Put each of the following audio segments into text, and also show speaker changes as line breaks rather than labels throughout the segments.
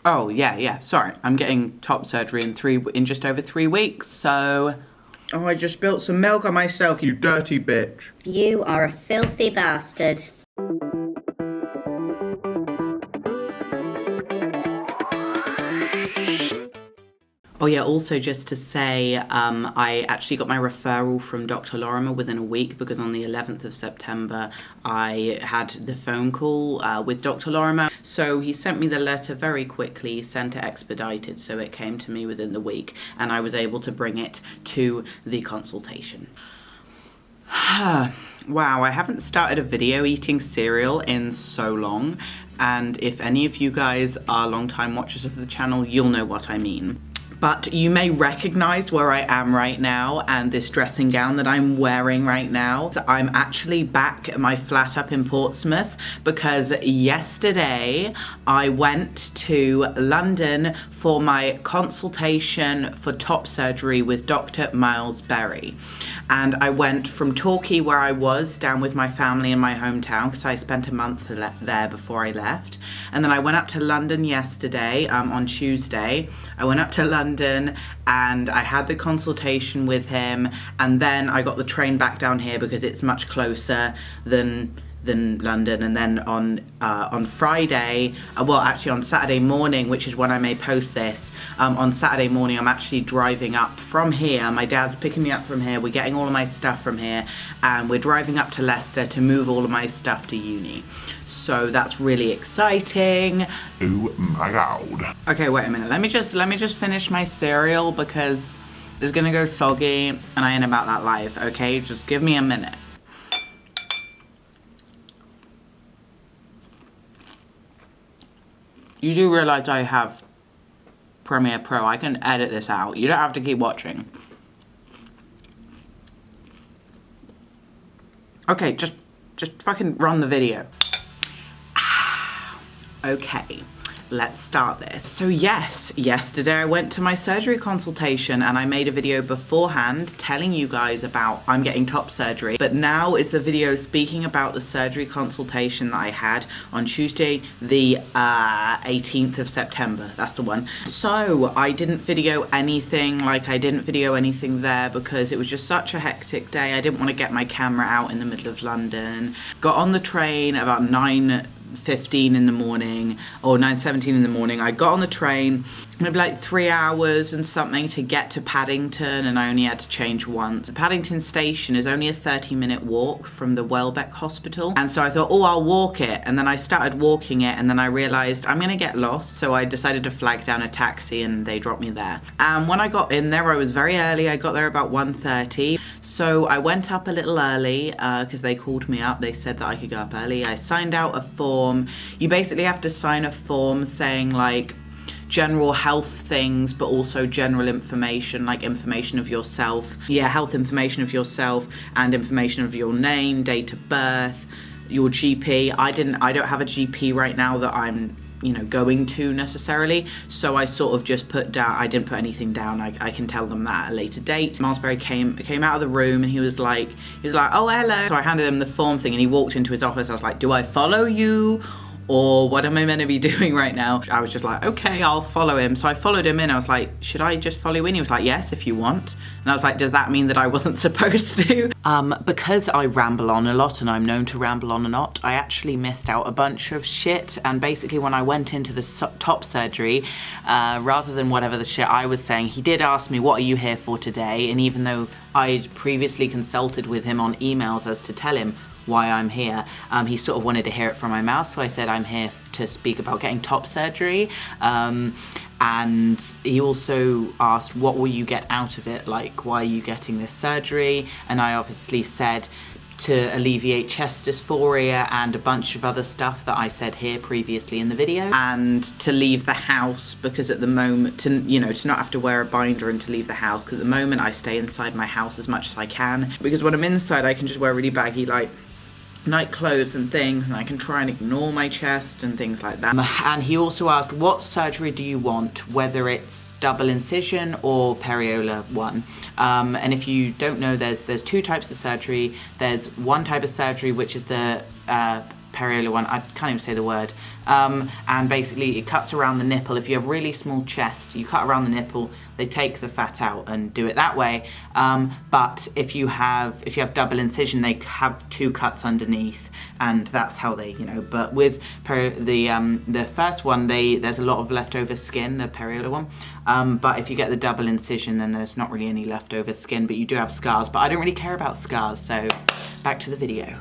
Oh, yeah, sorry. I'm getting top surgery in just over 3 weeks, so... Oh, I just spilled some milk on myself, you dirty bitch.
You are a filthy bastard.
Oh yeah, also just to say, I actually got my referral from Dr. Lorimer within a week because on the 11th of September, I had the phone call with Dr. Lorimer. So he sent me the letter very quickly, sent it expedited, so it came to me within the week, and I was able to bring it to the consultation. Wow, I haven't started a video eating cereal in so long, and if any of you guys are long-time watchers of the channel, you'll know what I mean. But you may recognize where I am right now and this dressing gown that I'm wearing right now. So I'm actually back at my flat up in Portsmouth because yesterday I went to London for my consultation for top surgery with Dr. Miles Berry. And I went from Torquay, where I was, down with my family in my hometown because I spent a month there before I left. And then I went up to London yesterday, on Tuesday. I went up to London and I had the consultation with him, and then I got the train back down here because it's much closer than London. And then on Friday, well actually on Saturday morning, which is when I may post this, on Saturday morning I'm actually driving up from here. My dad's picking me up from here, we're getting all of my stuff from here, and we're driving up to Leicester to move all of my stuff to uni. So that's really exciting.
Oh my god.
Okay, wait a minute, let me just finish my cereal because it's gonna go soggy and I ain't about that life, okay? Just give me a minute. You do realize I have Premiere Pro. I can edit this out. You don't have to keep watching. Okay, just fucking run the video. Okay, let's start this. So yes, yesterday I went to my surgery consultation and I made a video beforehand telling you guys about I'm getting top surgery. But now is the video speaking about the surgery consultation that I had on Tuesday, the 18th of September. That's the one. So I didn't video anything, there because it was just such a hectic day. I didn't want to get my camera out in the middle of London. Got on the train about 9:15 in the morning or 9:17 in the morning. I got on the train, maybe like 3 hours and something to get to Paddington, and I only had to change once. Paddington station is only a 30-minute walk from the Welbeck Hospital, and so I thought, oh, I'll walk it. And then I started walking it, and then I realized I'm gonna get lost, so I decided to flag down a taxi and they dropped me there. And when I got in there, I was very early. I got there about 1:30, so I went up a little early because they called me up. They said that I could go up early. I signed out a form. You basically have to sign a form saying like general health things, but also general information, like information of yourself. Yeah, health information of yourself and information of your name, date of birth, your GP. I don't have a GP right now that I'm going to necessarily, so I sort of just put down, I didn't put anything down. I can tell them that at a later date. Miles Berry came out of the room and he was like, oh, hello. So I handed him the form thing and he walked into his office. I was like, do I follow you? Or what am I meant to be doing right now? I was just like, okay, I'll follow him. So I followed him in. I was like, should I just follow you in? He was like, yes, if you want. And I was like, does that mean that I wasn't supposed to? Because I ramble on a lot and I'm known to ramble on a lot, I actually missed out a bunch of shit. And basically when I went into the top surgery, rather than whatever the shit I was saying, he did ask me, what are you here for today? And even though I'd previously consulted with him on emails as to tell him why I'm here, he sort of wanted to hear it from my mouth, so I said I'm here to speak about getting top surgery. And he also asked, what will you get out of it? Like, why are you getting this surgery? And I obviously said to alleviate chest dysphoria and a bunch of other stuff that I said here previously in the video, and to leave the house because at the moment, to not have to wear a binder and to leave the house, because at the moment I stay inside my house as much as I can, because when I'm inside I can just wear really baggy like night clothes and things, and I can try and ignore my chest and things like that. And he also asked, what surgery do you want, whether it's double incision or periolar one. And if you don't know, there's two types of surgery. There's one type of surgery which is the perioral one, I can't even say the word, and basically it cuts around the nipple. If you have really small chest, you cut around the nipple, they take the fat out and do it that way. But if you have double incision, they have 2 cuts underneath, and that's how they, but with the first one, there's a lot of leftover skin, the perioral one, but if you get the double incision, then there's not really any leftover skin, but you do have scars. But I don't really care about scars, so back to the video.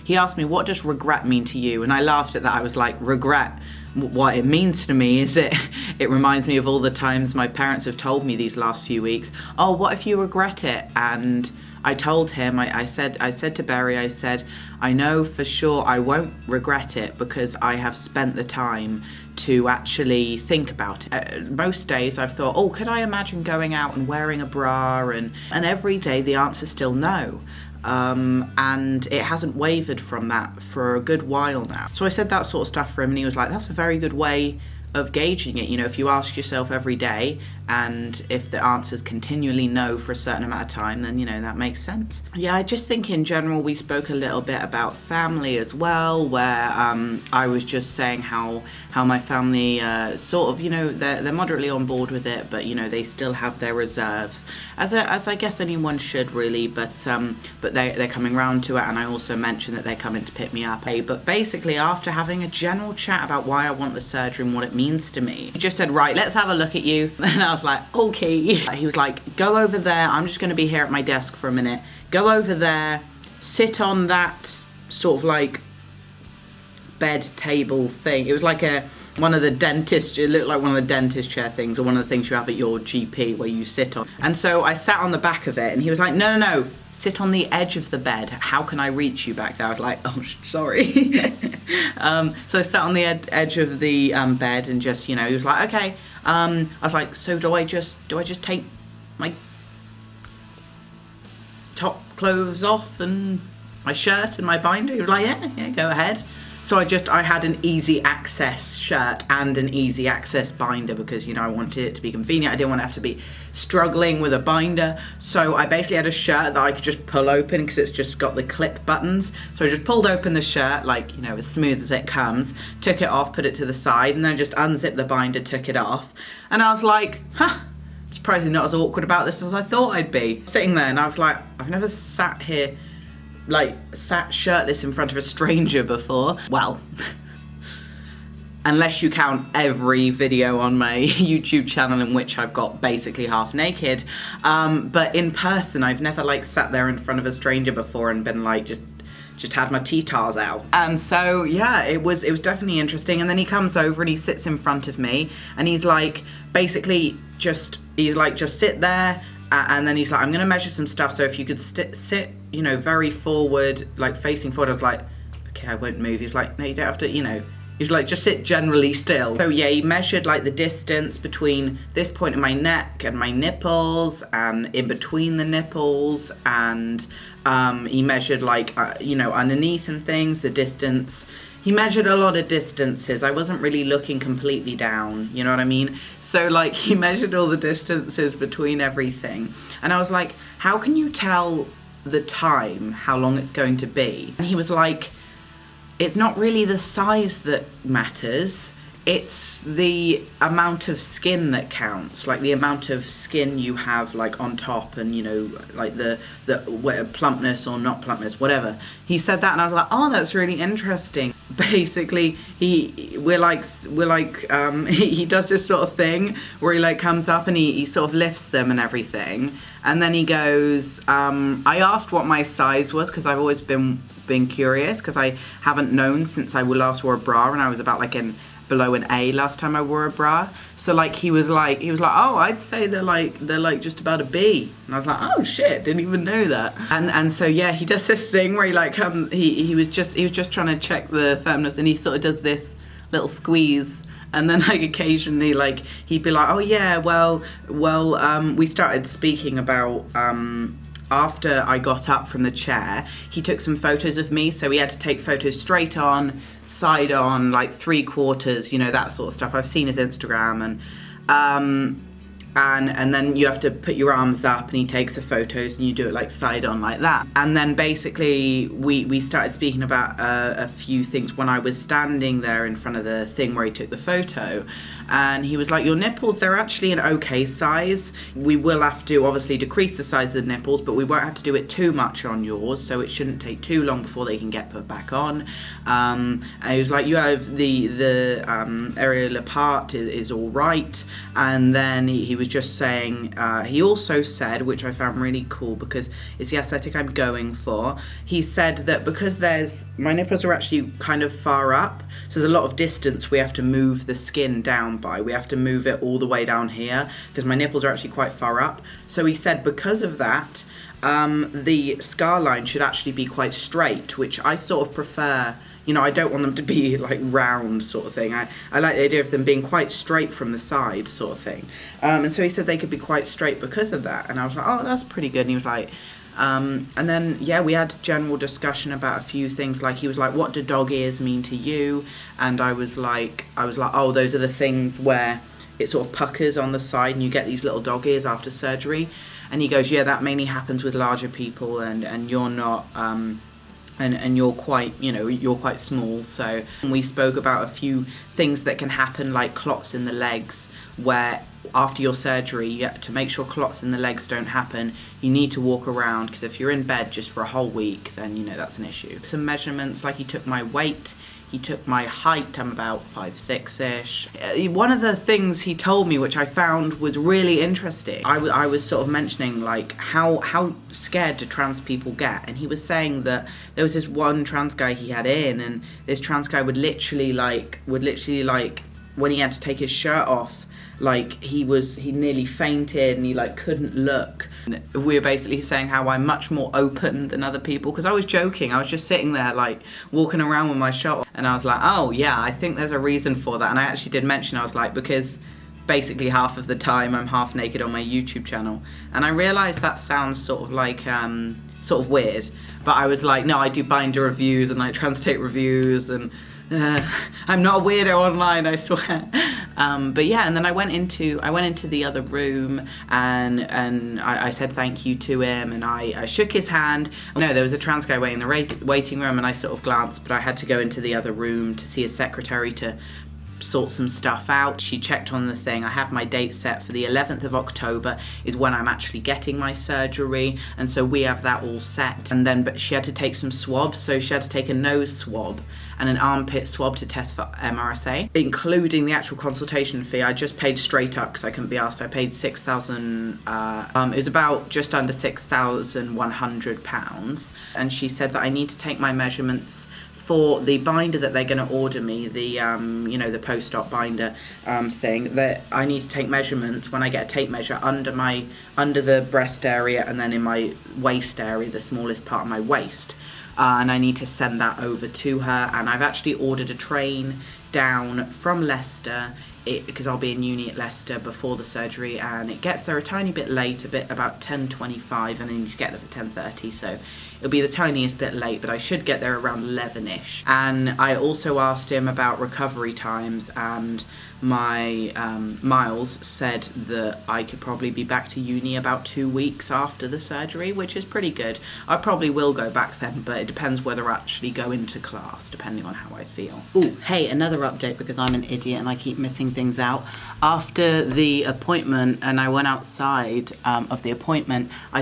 He asked me, what does regret mean to you? And I laughed at that. I was like, regret, what it means to me is it reminds me of all the times my parents have told me these last few weeks, oh, what if you regret it? And I told him, I said to Barry, I said, I know for sure I won't regret it because I have spent the time to actually think about it. Most days I've thought, oh, could I imagine going out and wearing a bra? And every day the answer's still no. And it hasn't wavered from that for a good while now. So I said that sort of stuff for him, and he was like, that's a very good way of gauging it. If you ask yourself every day, and if the answer's continually no for a certain amount of time, then that makes sense. Yeah, I just think in general we spoke a little bit about family as well, where I was just saying how my family sort of they're moderately on board with it, but they still have their reserves, as I guess anyone should really, but they're coming round to it. And I also mentioned that they're coming to pick me up. But basically, after having a general chat about why I want the surgery and what it means to me, he just said, right, let's have a look at you. And I was like, okay. He was like, go over there, I'm just going to be here at my desk for a minute, go over there, sit on that sort of like bed table thing. It was like one of the dentist, it looked like one of the dentist chair things, or one of the things you have at your GP where you sit on. And so I sat on the back of it, and he was like, no, sit on the edge of the bed. How can I reach you back there? I was like, oh, sorry. So I sat on the edge of the bed, and just, he was like, okay. I was like, so do I just take my top clothes off and my shirt and my binder? He was like, yeah, go ahead. So I had an easy access shirt and an easy access binder because, I wanted it to be convenient. I didn't want to have to be struggling with a binder. So I basically had a shirt that I could just pull open because it's just got the clip buttons. So I just pulled open the shirt, like, as smooth as it comes, took it off, put it to the side, and then just unzipped the binder, took it off. And I was like, surprisingly not as awkward about this as I thought I'd be. Sitting there, and I was like, I've never sat shirtless in front of a stranger before. Well, unless you count every video on my YouTube channel in which I've got basically half naked. But in person, I've never sat there in front of a stranger before and been just had my T-tars out. And so, yeah, it was definitely interesting. And then he comes over and he sits in front of me, and he's like, basically just sit there. And then he's like, I'm going to measure some stuff, so if you could sit, very forward, facing forward. I was like, okay, I won't move. He's like, no, you don't have to, He's like, just sit generally still. So yeah, he measured the distance between this point in my neck and my nipples, and in between the nipples, and he measured underneath and things, the distance. He measured a lot of distances. I wasn't really looking completely down, you know what I mean? So he measured all the distances between everything. And I was like, how can you tell the time, how long it's going to be? And he was like, it's not really the size that matters. It's the amount of skin that counts, the amount of skin you have on top, and the plumpness or not plumpness, whatever. He said that, and I was like, oh, that's really interesting. Basically, he does this sort of thing where he comes up and he sort of lifts them and everything, and then he goes, I asked what my size was because I've always been curious, because I haven't known since I last wore a bra, and I was about below an A last time I wore a bra. So he was like, oh, I'd say they're just about a B. And I was like, oh shit, didn't even know that. And so yeah, he does this thing where he was just trying to check the firmness, and he sort of does this little squeeze. And then occasionally he'd be like, oh yeah, well, we started speaking about after I got up from the chair, he took some photos of me, so he had to take photos straight on, side on, 3/4, that sort of stuff. I've seen his Instagram, and then you have to put your arms up and he takes the photos and you do it like side on like that. And then basically we started speaking about a few things when I was standing there in front of the thing where he took the photo, and he was like, your nipples, they're actually an okay size. We will have to obviously decrease the size of the nipples, but we won't have to do it too much on yours, so it shouldn't take too long before they can get put back on. And he was like, you have the areolar part is all right. And then he was just saying, he also said, which I found really cool because it's the aesthetic I'm going for, he said that because my nipples are actually kind of far up, so there's a lot of distance we have to move the skin down by. We have to move it all the way down here because my nipples are actually quite far up. So he said because of that, the scar line should actually be quite straight, which I sort of prefer. You know, I don't want them to be like round sort of thing. I like the idea of them being quite straight from the side sort of thing. And so he said they could be quite straight because of that. And I was like, oh, that's pretty good. And he was like, and then, yeah, we had general discussion about a few things. Like, he was like, what do dog ears mean to you? And I was like, oh, those are the things where it sort of puckers on the side and you get these little dog ears after surgery. And he goes, yeah, that mainly happens with larger people, and you're not, and you're quite, you're quite small. So we spoke about a few things that can happen, like clots in the legs, where after your surgery, to make sure clots in the legs don't happen, you need to walk around, because if you're in bed just for a whole week, then that's an issue. Some measurements, like he took my weight, he took my height, I'm about 5'6"-ish. One of the things he told me, which I found was really interesting, I was sort of mentioning like how scared do trans people get, and he was saying that there was this one trans guy he had in, and this trans guy would literally like when he had to take his shirt off, like he nearly fainted and he like couldn't look. We were basically saying how I'm much more open than other people, because I was joking. I was just sitting there like walking around with my shirt off, and I was like, oh yeah, I think there's a reason for that. And I actually did mention, I was like, because basically half of the time I'm half naked on my YouTube channel, and I realised that sounds sort of like sort of weird, but I was like, no, I do binder reviews and like trans tape reviews, and I'm not a weirdo online, I swear. But yeah, and then I went into the other room, and I said thank you to him, and I shook his hand. No, there was a trans guy waiting in the waiting room, and I sort of glanced, but I had to go into the other room to see his secretary to sort some stuff out. She checked on the thing. I have my date set for the 11th of October is when I'm actually getting my surgery, and so we have that all set. And then, but she had to take some swabs, so she had to take a nose swab and an armpit swab to test for MRSA, including the actual consultation fee. I just paid straight up because I couldn't be asked. I paid £6,000. It was about just under £6,100, and she said that I need to take my measurements for the binder that they're going to order me, the the post-op binder thing, that I need to take measurements when I get a tape measure under the breast area and then in my waist area, the smallest part of my waist. And I need to send that over to her, and I've actually ordered a train down from Leicester, because I'll be in uni at Leicester before the surgery, and it gets there a tiny bit late, about 10:25, and I need to get there for 10:30, so it'll be the tiniest bit late, but I should get there around 11ish. And I also asked him about recovery times, and my Miles said that I could probably be back to uni about 2 weeks after the surgery, which is pretty good. I probably will go back then, but it depends whether I actually go into class, depending on how I feel. Ooh, hey, another update, because I'm an idiot and I keep missing things out. After the appointment, and I went outside of the appointment, I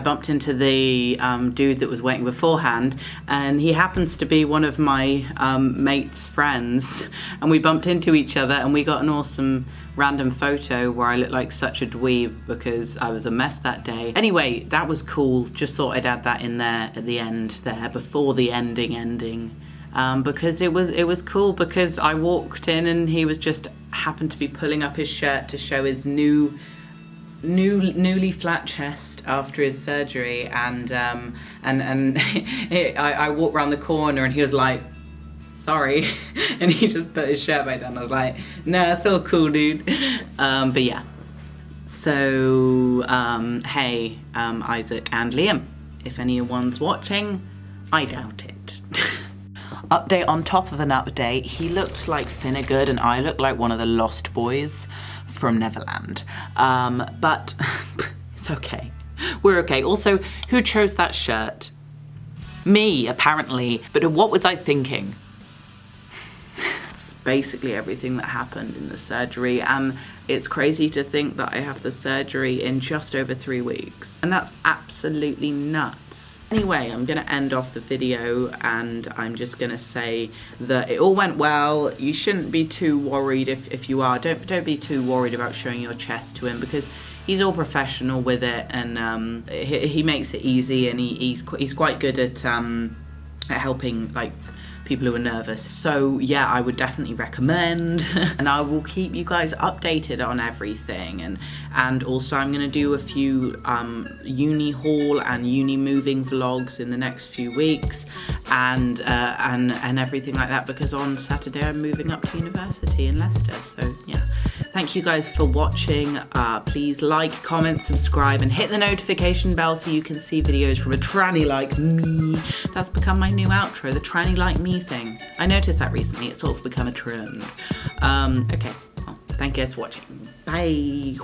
bumped into the dude that was waiting beforehand, and he happens to be one of my mate's friends, and we bumped into each other, and we got an awesome random photo where I looked like such a dweeb because I was a mess that day. Anyway, that was cool. Just thought I'd add that in there at the end there, before the ending. Because it was cool, because I walked in and he was just happened to be pulling up his shirt to show his newly flat chest after his surgery, and I walked around the corner and he was like, sorry, and he just put his shirt back down. I was like, nah, it's all cool, dude. But yeah, so hey, Isaac and Liam, if anyone's watching, I doubt it. Update on top of an update. He looked like Finnegan and I looked like one of the lost boys from Neverland. But it's okay. We're okay. Also, who chose that shirt? Me, apparently. But what was I thinking? It's basically everything that happened in the surgery, and it's crazy to think that I have the surgery in just over 3 weeks. And that's absolutely nuts. Anyway, I'm going to end off the video and I'm just going to say that it all went well. You shouldn't be too worried if you are. Don't be too worried about showing your chest to him, because he's all professional with it, and he makes it easy, and he's quite good at helping like people who are nervous. So yeah, I would definitely recommend, and I will keep you guys updated on everything, and also I'm gonna do a few uni haul and uni moving vlogs in the next few weeks, and everything like that, because on Saturday I'm moving up to university in Leicester. So yeah, thank you guys for watching. Please like, comment, subscribe, and hit the notification bell so you can see videos from a tranny like me. That's become my new outro, the tranny like me thing. I noticed that recently. It's sort of become a trend. Okay, well, thank you guys for watching. Bye.